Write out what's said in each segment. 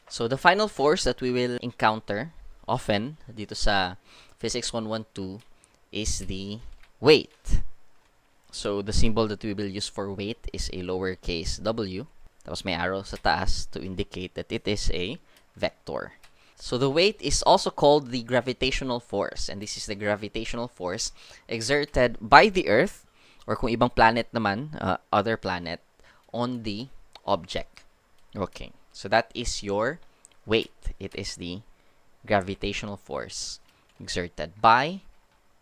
So the final force that we will encounter often dito sa Physics 112 is the weight. So the symbol that we will use for weight is a lowercase w. Tapos may arrow sa taas to indicate that it is a vector. So the weight is also called the gravitational force, and this is the gravitational force exerted by the Earth, or kung ibang planet naman, other planet, on the object. Okay, so that is your weight. It is the gravitational force exerted by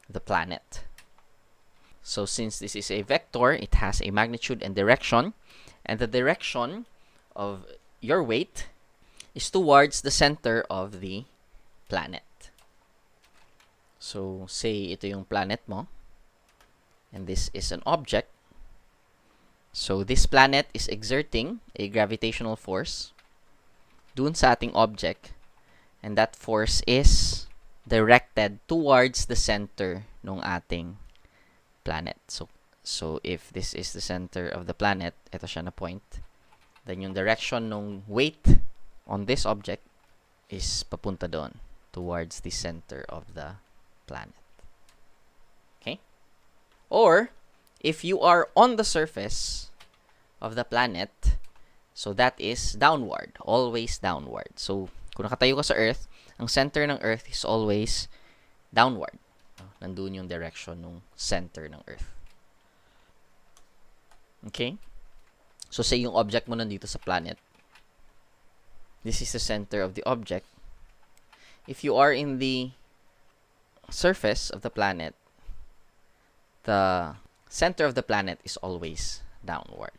the planet. So since this is a vector, it has a magnitude and direction, and the direction of your weight is towards the center of the planet. So say ito yung planet mo, and this is an object. So this planet is exerting a gravitational force dun sa ating object, and that force is directed towards the center ng ating planet. So if this is the center of the planet, ito siya na point, then yung direction ng weight on this object is papunta doon, towards the center of the planet. Okay? Or, if you are on the surface of the planet, so that is downward, always downward. So, kung nakatayo ka sa Earth, ang center ng Earth is always downward. Nandun yung direction ng center ng Earth. Okay? So, say yung object mo nandito sa planet. This is the center of the object. If you are in the surface of the planet, the center of the planet is always downward.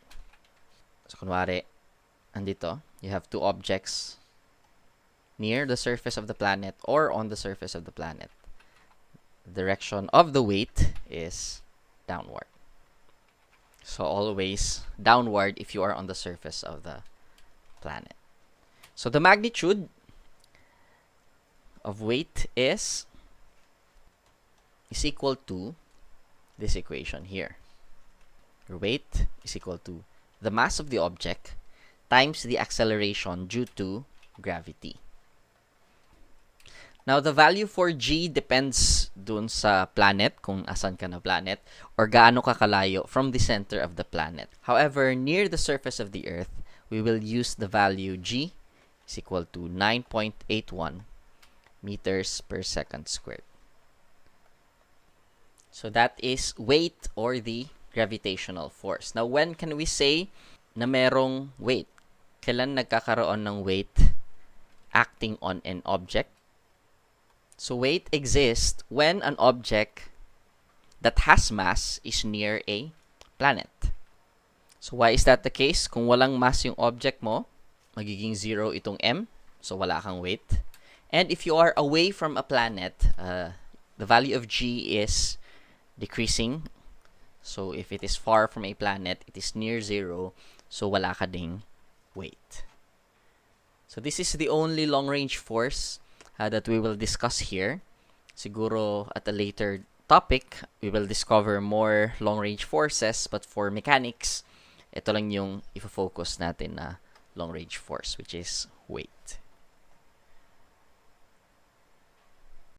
So, kunwari, andito, you have two objects near the surface of the planet or on the surface of the planet. The direction of the weight is downward. So, always downward if you are on the surface of the planet. So, the magnitude of weight is equal to this equation here. Your weight is equal to the mass of the object times the acceleration due to gravity. Now, the value for g depends dun sa planet, kung asan ka na planet, or gaano ka kalayo from the center of the planet. However, near the surface of the Earth, we will use the value g is equal to 9.81 meters per second squared. So that is weight, or the gravitational force. Now, when can we say na merong weight? Kailan nagkakaroon ng weight acting on an object? So weight exists when an object that has mass is near a planet. So why is that the case? Kung walang mass yung object mo, magiging 0 itong m, so wala kang weight. And if you are away from a planet, the value of g is decreasing. So if it is far from a planet, it is near 0, so wala ka ding weight. So this is the only long-range force that we will discuss here. Siguro at a later topic, we will discover more long-range forces, but for mechanics, ito lang yung ifo-focus natin na long-range force, which is weight.